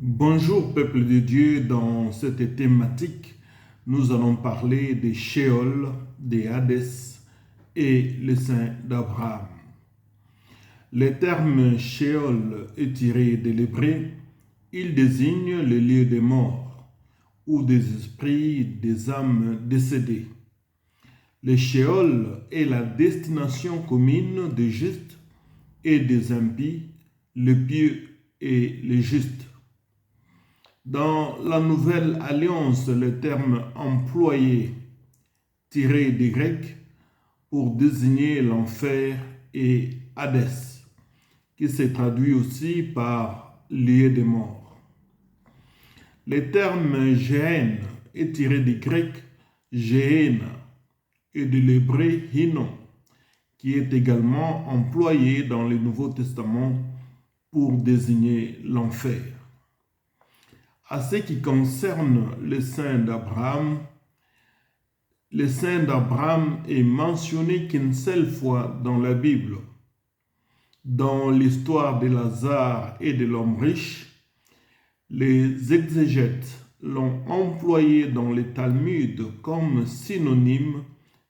Bonjour peuple de Dieu, dans cette thématique, nous allons parler des Sheol, des Hadès et les saints d'Abraham. Le terme Sheol est tiré de l'hébreu, il désigne le lieu des morts ou des esprits des âmes décédées. Le Sheol est la destination commune des justes et des impies, les pieux et les justes. Dans la Nouvelle Alliance, le terme employé tiré des Grecs pour désigner l'enfer est Hadès, qui se traduit aussi par lieu des morts. Le terme Géhenne est tiré du grec Géhéna et de l'hébreu Hinnom, qui est également employé dans le Nouveau Testament pour désigner l'enfer. À ce qui concerne le saint d'Abraham, le saint d'Abraham est mentionné qu'une seule fois dans la Bible. Dans l'histoire de Lazare et de l'homme riche, les exégètes l'ont employé dans les Talmuds comme synonyme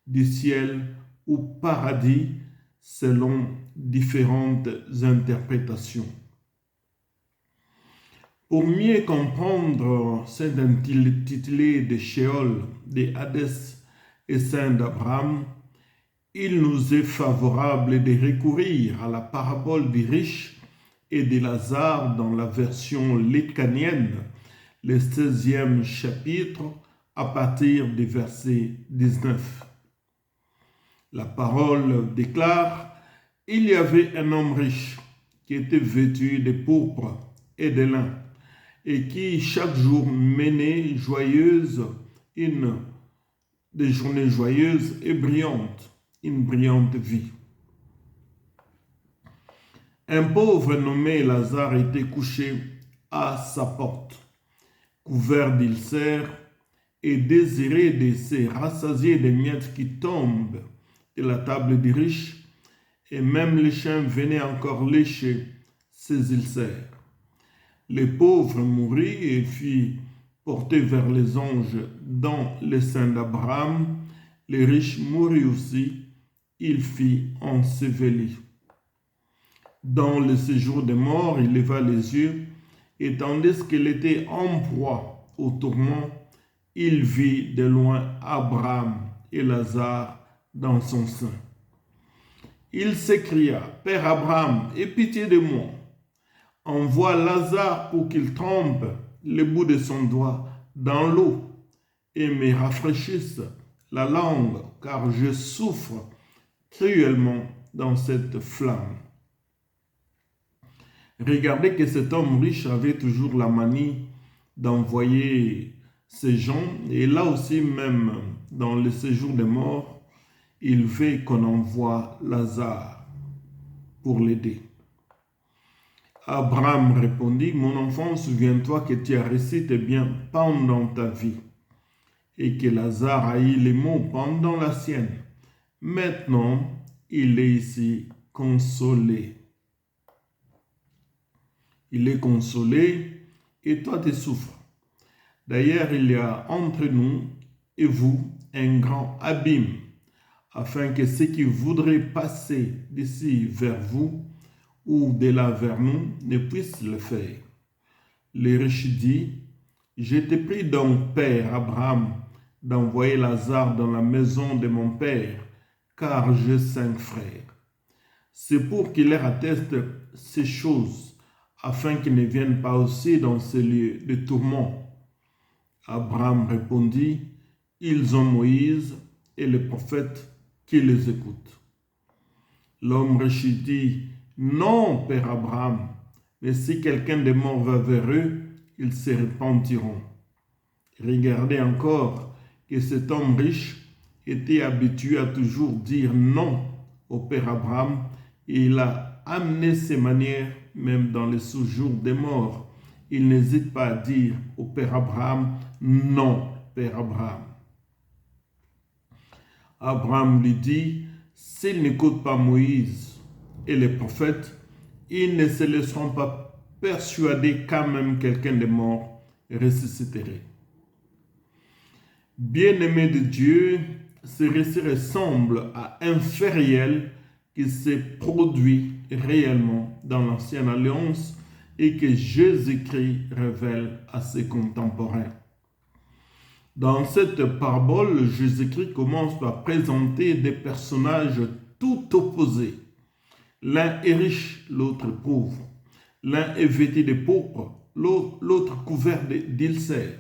du ciel ou paradis selon différentes interprétations. Pour mieux comprendre cet intitulé de Sheol, des Hadès et saint d'Abraham, il nous est favorable de recourir à la parabole des riches et de Lazare dans la version lucanienne, le 16e chapitre, à partir du verset 19. La parole déclare: « Il y avait un homme riche qui était vêtu de pourpre et de lin, et qui chaque jour menait des journées joyeuses et brillantes, une brillante vie. Un pauvre nommé Lazare était couché à sa porte, couvert d'ulcères et désirait de se rassasier des miettes qui tombent de la table des riches, et même les chiens venaient encore lécher ses ulcères. Le pauvre mourut et fut porté vers les anges dans le sein d'Abraham. Le riche mourut aussi, il fut enseveli. Dans le séjour des morts, il leva les yeux, et tandis qu'il était en proie au tourment, il vit de loin Abraham et Lazare dans son sein. Il s'écria: « Père Abraham, aie pitié de moi. Envoie Lazare pour qu'il trempe le bout de son doigt dans l'eau et me rafraîchisse la langue, car je souffre cruellement dans cette flamme. » Regardez que cet homme riche avait toujours la manie d'envoyer ces gens, et là aussi même dans le séjour des morts, il veut qu'on envoie Lazare pour l'aider. Abraham répondit: « Mon enfant, souviens-toi que tu as reçu tes biens pendant ta vie, et que Lazare a eu les maux pendant la sienne. Maintenant, il est ici consolé. Il est consolé, et toi tu souffres. D'ailleurs, il y a entre nous et vous un grand abîme, afin que ceux qui voudraient passer d'ici vers vous ou de là vers nous ne puissent le faire. » Le riche dit: « Je te prie donc, Père Abraham, d'envoyer Lazare dans la maison de mon père, car j'ai 5 frères. C'est pour qu'il leur atteste ces choses, afin qu'ils ne viennent pas aussi dans ces lieux de tourment. » Abraham répondit: « Ils ont Moïse et les prophètes qui les écoutent. » L'homme riche dit: « Non, Père Abraham, mais si quelqu'un de mort va vers eux, ils se repentiront. » Regardez encore que cet homme riche était habitué à toujours dire non au Père Abraham, et il a amené ses manières même dans les séjours des morts. Il n'hésite pas à dire au Père Abraham: « Non, Père Abraham. » Abraham lui dit: « S'ils n'écoutent pas Moïse et les prophètes, ils ne se laisseront pas persuadés quand même quelqu'un de mort ressusciterait. Bien-aimé de Dieu, ce récit ressemble à un fait réel qui s'est produit réellement dans l'Ancienne Alliance et que Jésus-Christ révèle à ses contemporains. Dans cette parabole, Jésus-Christ commence par présenter des personnages tout opposés. L'un est riche, l'autre est pauvre. L'un est vêtu de pourpre, l'autre couvert d'ulcères.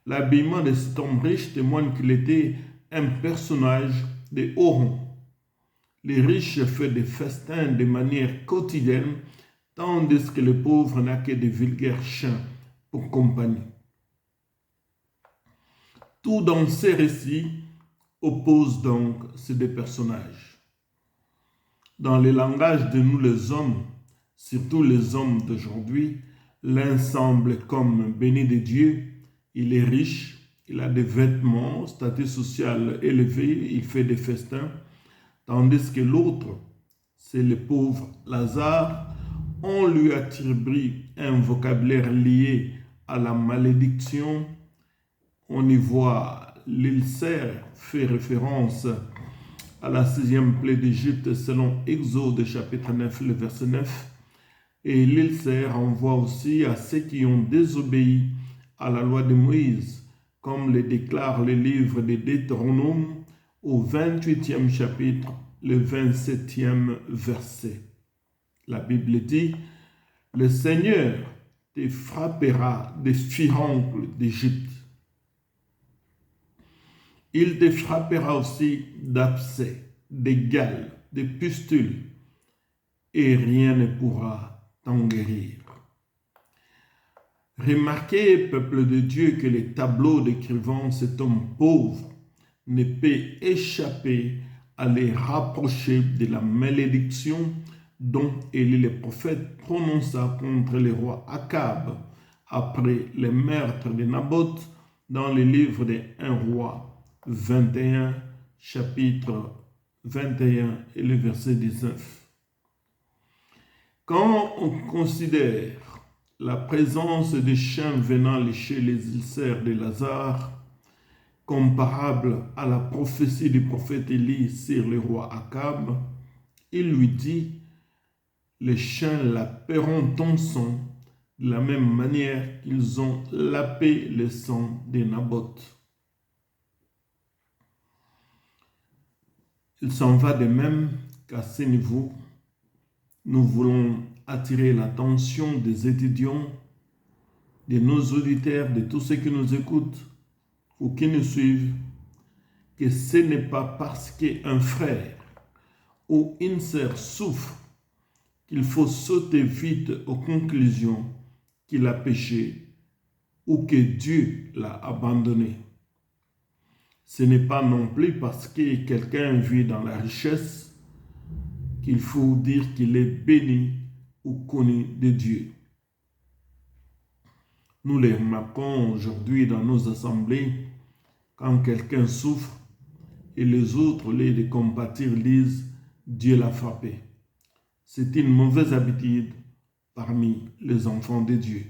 L'habillement de cet homme riche témoigne qu'il était un personnage de haut rang. Les riches font des festins de manière quotidienne, tandis que le pauvre n'a que de vulgaires chiens pour compagnie. Tout dans ces récits oppose donc ces deux personnages. Dans le langage de nous les hommes, surtout les hommes d'aujourd'hui, l'un semble comme béni de Dieu, il est riche, il a des vêtements, statut social élevé, il fait des festins, tandis que l'autre, c'est le pauvre Lazare. On lui attribue un vocabulaire lié à la malédiction. On y voit l'ulcère fait référence à la 6e plaie d'Égypte selon Exode chapitre 9, le verset 9. Et l'ulcère renvoie aussi à ceux qui ont désobéi à la loi de Moïse, comme le déclare le livre de Deutéronome au 28e chapitre, le 27e verset. La Bible dit, « Le Seigneur te frappera des furoncles d'Égypte. Il te frappera aussi d'abcès, de gales, de pustules, et rien ne pourra t'en guérir. » Remarquez, peuple de Dieu, que les tableaux décrivant cet homme pauvre ne peut échapper à les rapprocher de la malédiction dont Élie le prophète prononça contre le roi Akab après le meurtre de Naboth dans le livre de 1 roi 21, chapitre 21 et le verset 19. Quand on considère la présence des chiens venant lécher les ulcères de Lazare, comparable à la prophétie du prophète Élie sur le roi Akab, il lui dit, « Les chiens laperont ton sang de la même manière qu'ils ont lapé le sang de Naboth. » Il s'en va de même qu'à ce niveau, nous voulons attirer l'attention des étudiants, de nos auditeurs, de tous ceux qui nous écoutent ou qui nous suivent, que ce n'est pas parce qu'un frère ou une sœur souffre qu'il faut sauter vite aux conclusions qu'il a péché ou que Dieu l'a abandonné. Ce n'est pas non plus parce que quelqu'un vit dans la richesse qu'il faut dire qu'il est béni ou connu de Dieu. Nous les remarquons aujourd'hui dans nos assemblées, quand quelqu'un souffre et les autres, au lieu de compatir, disent « Dieu l'a frappé ». C'est une mauvaise habitude parmi les enfants de Dieu.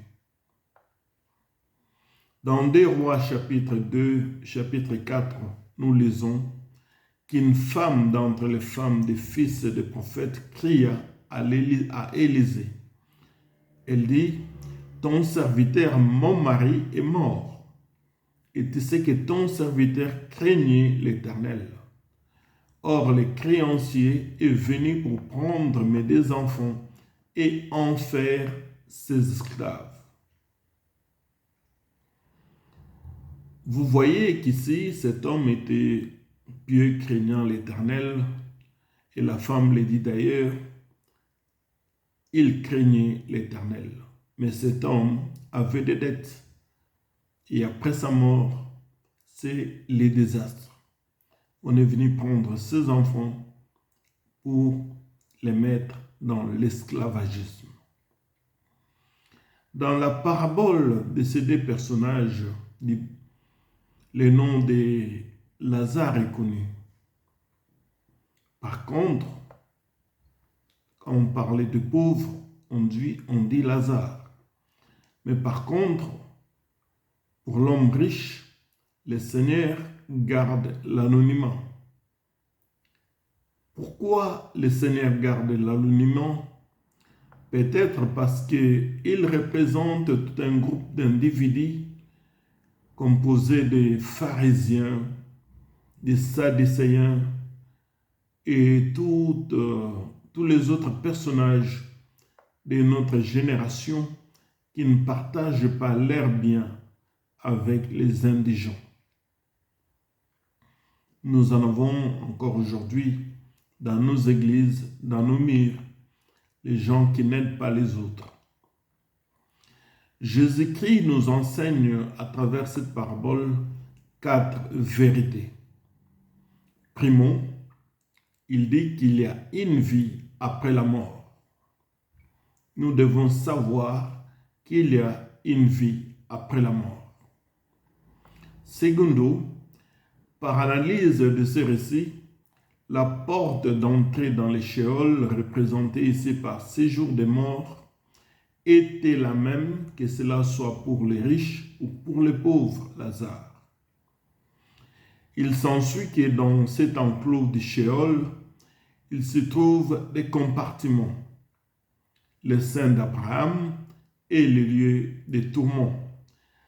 Dans 2 Rois chapitre 2, chapitre 4, nous lisons qu'une femme d'entre les femmes des fils des prophètes cria à Élisée. Elle dit, « Ton serviteur, mon mari, est mort. Et tu sais que ton serviteur craignait l'Éternel. Or, le créancier est venu pour prendre mes 2 enfants et en faire ses esclaves. » Vous voyez qu'ici, cet homme était pieux, craignant l'Éternel, et la femme le dit d'ailleurs, il craignait l'Éternel. Mais cet homme avait des dettes, et après sa mort, c'est les désastres. On est venu prendre ses enfants pour les mettre dans l'esclavagisme. Dans la parabole de ces 2 personnages, le nom de Lazare est connu. Par contre, quand on parlait de pauvres, on dit Lazare. Mais par contre, pour l'homme riche, le Seigneur garde l'anonymat. Pourquoi le Seigneur garde l'anonymat? Peut-être parce qu'il représente tout un groupe d'individus composé de pharisiens, des sadducéens et tous les autres personnages de notre génération qui ne partagent pas leur bien avec les indigents. Nous en avons encore aujourd'hui dans nos églises, dans nos murs, les gens qui n'aident pas les autres. Jésus-Christ nous enseigne à travers cette parabole 4 vérités. Primo, il dit qu'il y a une vie après la mort. Nous devons savoir qu'il y a une vie après la mort. Secondo, par analyse de ce récit, la porte d'entrée dans les Sheol, représentée ici par séjour des morts, était la même, que cela soit pour les riches ou pour les pauvres, Lazare. Il s'ensuit que dans cet enclos du Sheol, il se trouve des compartiments, le sein d'Abraham et le lieu des tourments,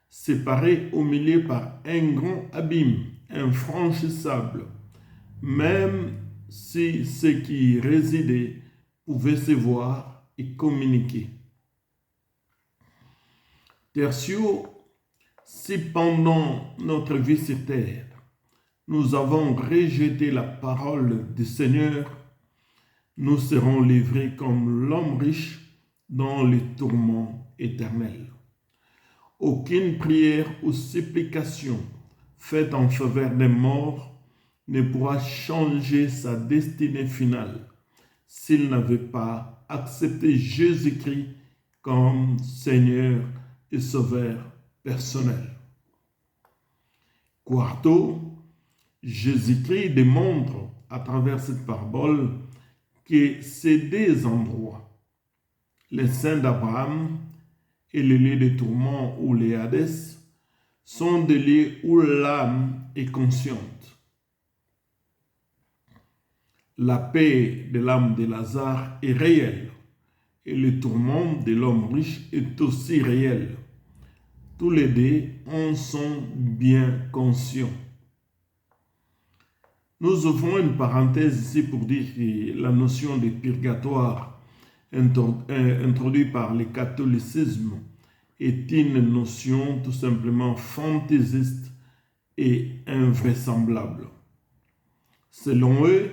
séparés au milieu par un grand abîme, infranchissable, même si ceux qui y résidaient pouvaient se voir et communiquer. Tertio, si pendant notre vie sur terre, nous avons rejeté la parole du Seigneur, nous serons livrés comme l'homme riche dans les tourments éternels. Aucune prière ou supplication faite en faveur des morts ne pourra changer sa destinée finale s'il n'avait pas accepté Jésus-Christ comme Seigneur et Sauveur personnel. Quarto, Jésus-Christ démontre à travers cette parabole que ces deux endroits, les seins d'Abraham et les lieux de tourment ou les Hadès, sont des lieux où l'âme est consciente. La paix de l'âme de Lazare est réelle et le tourment de l'homme riche est aussi réel. Tous les deux en sont bien conscients. Nous ouvrons une parenthèse ici pour dire que la notion de purgatoire introduite par le catholicisme est une notion tout simplement fantaisiste et invraisemblable. Selon eux,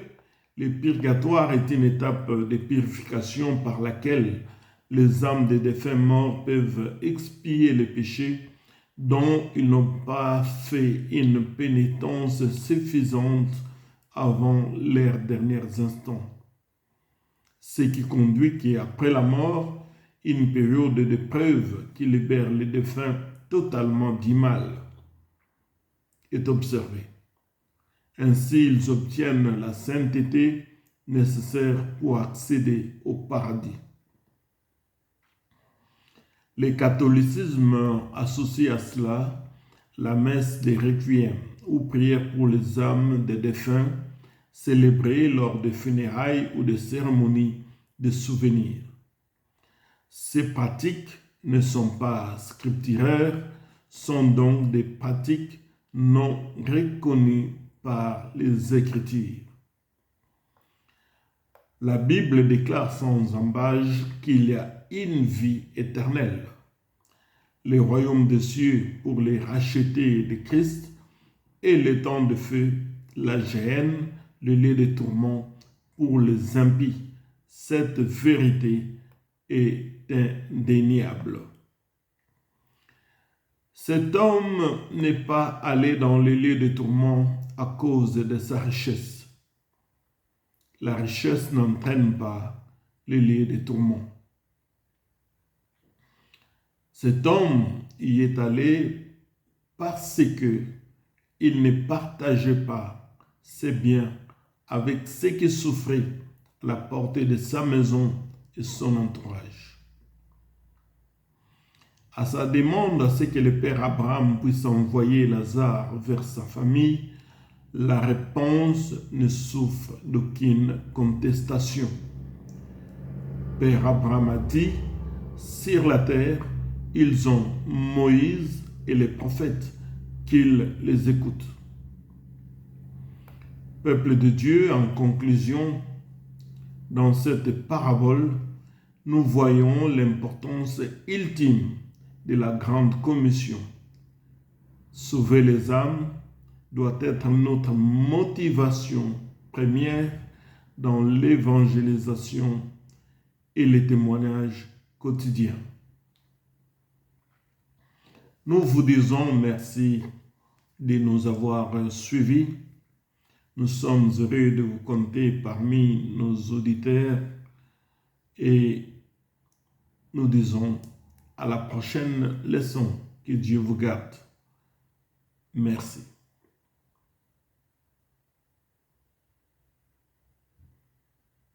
le purgatoire est une étape de purification par laquelle les âmes des défunts morts peuvent expier les péchés dont ils n'ont pas fait une pénitence suffisante avant leurs derniers instants. Ce qui conduit qu'après la mort, une période d'épreuve qui libère les défunts totalement du mal est observée. Ainsi, ils obtiennent la sainteté nécessaire pour accéder au paradis. Le catholicisme associe à cela la messe des requiem ou prière pour les âmes des défunts célébrées lors de funérailles ou de cérémonies de souvenirs. Ces pratiques ne sont pas scripturaires, sont donc des pratiques non reconnues par les Écritures. La Bible déclare sans embâche qu'il y a une vie éternelle. Le royaume des cieux pour les rachetés de Christ et le temps de feu, la géhenne, le lieu de tourment pour les impies. Cette vérité est indéniable. Cet homme n'est pas allé dans les lieux de tourment à cause de sa richesse. La richesse n'entraîne pas les lieux de tourment. Cet homme y est allé parce que il ne partageait pas ses biens avec ceux qui souffraient à la portée de sa maison et son entourage. À sa demande à ce que le père Abraham puisse envoyer Lazare vers sa famille, la réponse ne souffre d'aucune contestation. Père Abraham a dit, sur la terre, ils ont Moïse et les prophètes, qu'ils les écoutent. Peuple de Dieu, en conclusion, dans cette parabole, nous voyons l'importance ultime de la grande commission. Sauver les âmes doit être notre motivation première dans l'évangélisation et les témoignages quotidiens. Nous vous disons merci de nous avoir suivis. Nous sommes heureux de vous compter parmi nos auditeurs et nous disons à la prochaine leçon. Que Dieu vous garde. Merci.